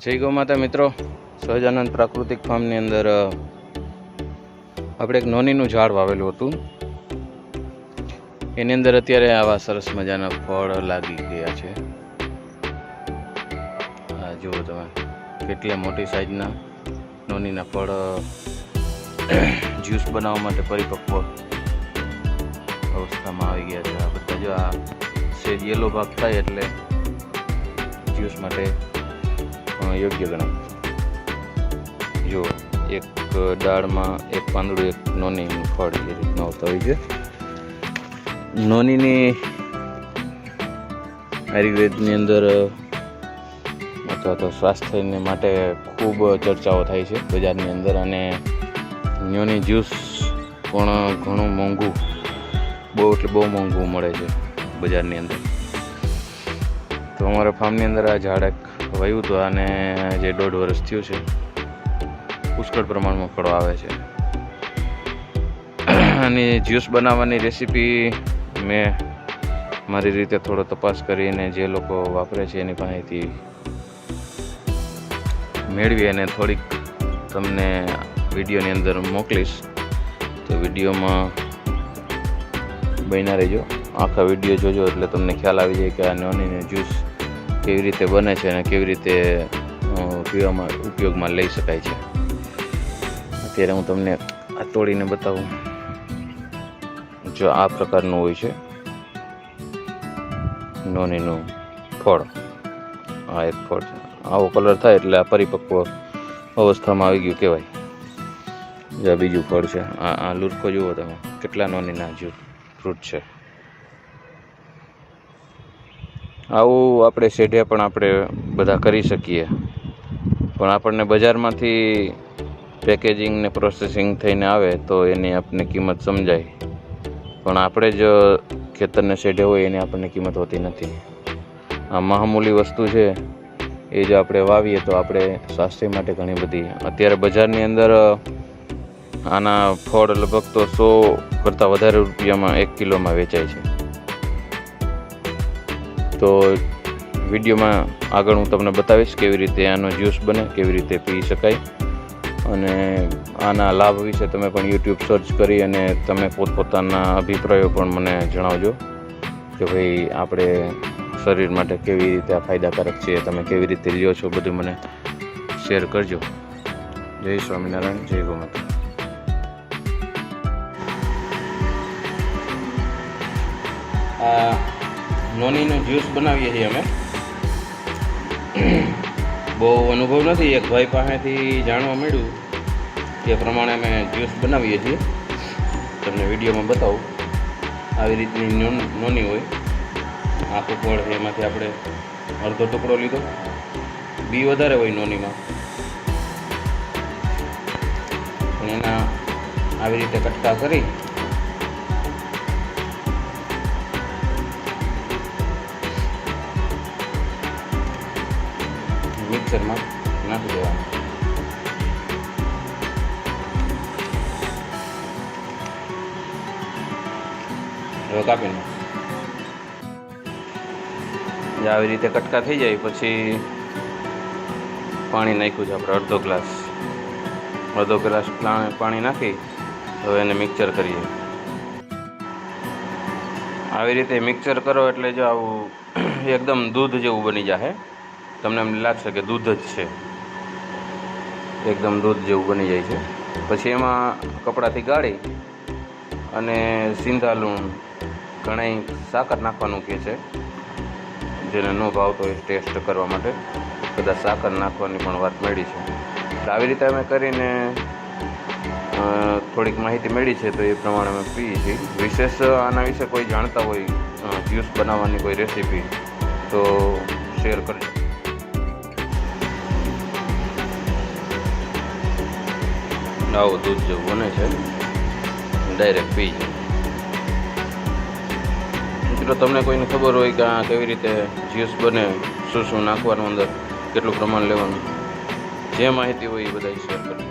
જય ગૌ માતા મિત્રો, સહજાનંદ પ્રાકૃતિક ફાર્મની અંદર આપણે એક નોનીનું ઝાડ વાવેલું હતું. એની અંદર અત્યારે આવા સરસ મજાના ફળ લાગી ગયા છે. આ જુઓ તમે, કેટલા મોટી સાઈઝના નોનીના ફળ જ્યુસ બનાવવા માટે પરિપક્વ અવસ્થામાં આવી ગયા છે. આ બધા જો આ સેજ યલો ભાગ થાય એટલે જ્યુસ માટે યોગ્ય ગણાય. જો એક ડાળમાં એક પાંદડું, એક નોનીનું ફળ એ રીતના આવતા હોય છે. નોનીની આયુર્વેદની અંદર અથવા તો સ્વાસ્થ્યને માટે ખૂબ ચર્ચાઓ થાય છે બજારની અંદર, અને નોની જ્યુસ પણ ઘણું મોંઘું, બહુ એટલે બહુ મોંઘું મળે છે બજારની અંદર. તો અમારા ફાર્મની અંદર આ ઝાડ વાવ્યું હતું અને જે 1.5 વર્ષ થયું છે, પુષ્કળ પ્રમાણમાં ફળો આવે છે. અને જ્યુસ બનાવવાની રેસીપી મેં મારી રીતે થોડો તપાસ કરીને જે લોકો વાપરે છે એની પાસેથી મેળવી અને થોડીક તમને વિડીયોની અંદર મોકલીશ. તો વિડીયોમાં બન્યા રહેજો, આખા વિડીયો જોજો એટલે તમને ખ્યાલ આવી જાય કે આ નોનીનું જ્યુસ કેવી રીતે બને છે અને કેવી રીતે પીવામાં ઉપયોગમાં લઈ શકાય છે. અત્યારે હું તમને આ તોડીને બતાવું. જો આ પ્રકારનું હોય છે નોનીનું ફળ. આ એક ફળ છે, આવો કલર થાય એટલે આ પરિપક્વ અવસ્થામાં આવી ગયું કહેવાય. જે આ બીજું ફળ છે, આ લુરખો જુઓ તમે, કેટલા નોનીના ફ્રૂટ છે. આવું આપણે શેઢે પણ આપણે બધા કરી શકીએ, પણ આપણને બજારમાંથી પેકેજિંગ ને પ્રોસેસિંગ થઈને આવે તો એની આપણને કિંમત સમજાય, પણ આપણે જ ખેતરને શેઢે હોય એની આપણને કિંમત હોતી નથી. આ મહામૂલી વસ્તુ છે, એ જો આપણે વાવીએ તો આપણે સ્વાસ્થ્ય માટે ઘણી બધી. અત્યારે બજારની અંદર આના ફળ લગભગ તો 100 કરતાં વધારે રૂપિયામાં 1 કિલોમાં વેચાય છે. તો વિડીયોમાં આગળ હું તમને બતાવીશ કેવી રીતે આનો જ્યુસ બને, કેવી રીતે પી શકાય, અને આના લાભ વિશે તમે પણ યુટ્યુબ સર્ચ કરી અને તમે પોતપોતાના અભિપ્રાયો પણ મને જણાવજો કે ભાઈ આપણે શરીર માટે કેવી રીતે આ ફાયદાકારક છે, તમે કેવી રીતે લ્યો છો, બધું મને શેર કરજો. જય સ્વામિનારાયણ, જય ગૌ માતા. નોનીનું જ્યુસ બનાવીએ છીએ અમે. બહુ અનુભવ નથી, એક ભાઈ પાસેથી જાણવા મળ્યું એ પ્રમાણે અમે જ્યુસ બનાવીએ છીએ. તમને વિડીયોમાં બતાવું. આવી રીતની નોની હોય, આખું ફળ છે, એમાંથી આપણે અડધો ટુકડો લીધો. બી વધારે હોય નોનીમાં, પણ એના આવી રીતે કટકા કરી મિક્સરમાં નાખી દેવાનું. હવે કાપીને આવી રીતે કટકા થઈ જાય પછી પાણી નાખ્યું છે આપણે અડધો ગ્લાસ પાણી નાખી હવે એને મિક્સર કરીએ. આવી રીતે મિક્સર કરો એટલે જો આવું એકદમ દૂધ જેવું બની જશે. તમને એમ લાગશે કે દૂધ જ છે, એકદમ દૂધ જેવું બની જાય છે. પછી એમાં કપડાથી ગાળી અને સિંધા લૂણ, ઘણાય સાકર નાખવાનું કહે છે, જેને ન ભાવતો હોય ટેસ્ટ કરવા માટે કદાચ સાકર નાખવાની પણ વાત મળી છે. એટલે આવી રીતે અમે કરીને થોડીક માહિતી મળી છે, તો એ પ્રમાણે અમે પીએ છીએ. વિશેષ આના વિશે કોઈ જાણતા હોય, જ્યુસ બનાવવાની કોઈ રેસીપી, તો શેર કરજો. આવું દૂધ જેવું બને છે, ડાયરેક્ટ પી જાય. મિત્રો, તમને કોઈને ખબર હોય કે આ કેવી રીતે જ્યુસ બને, શું શું નાખવાનું અંદર, કેટલું પ્રમાણ લેવાનું, જે માહિતી હોય એ બધા શેર કરજો.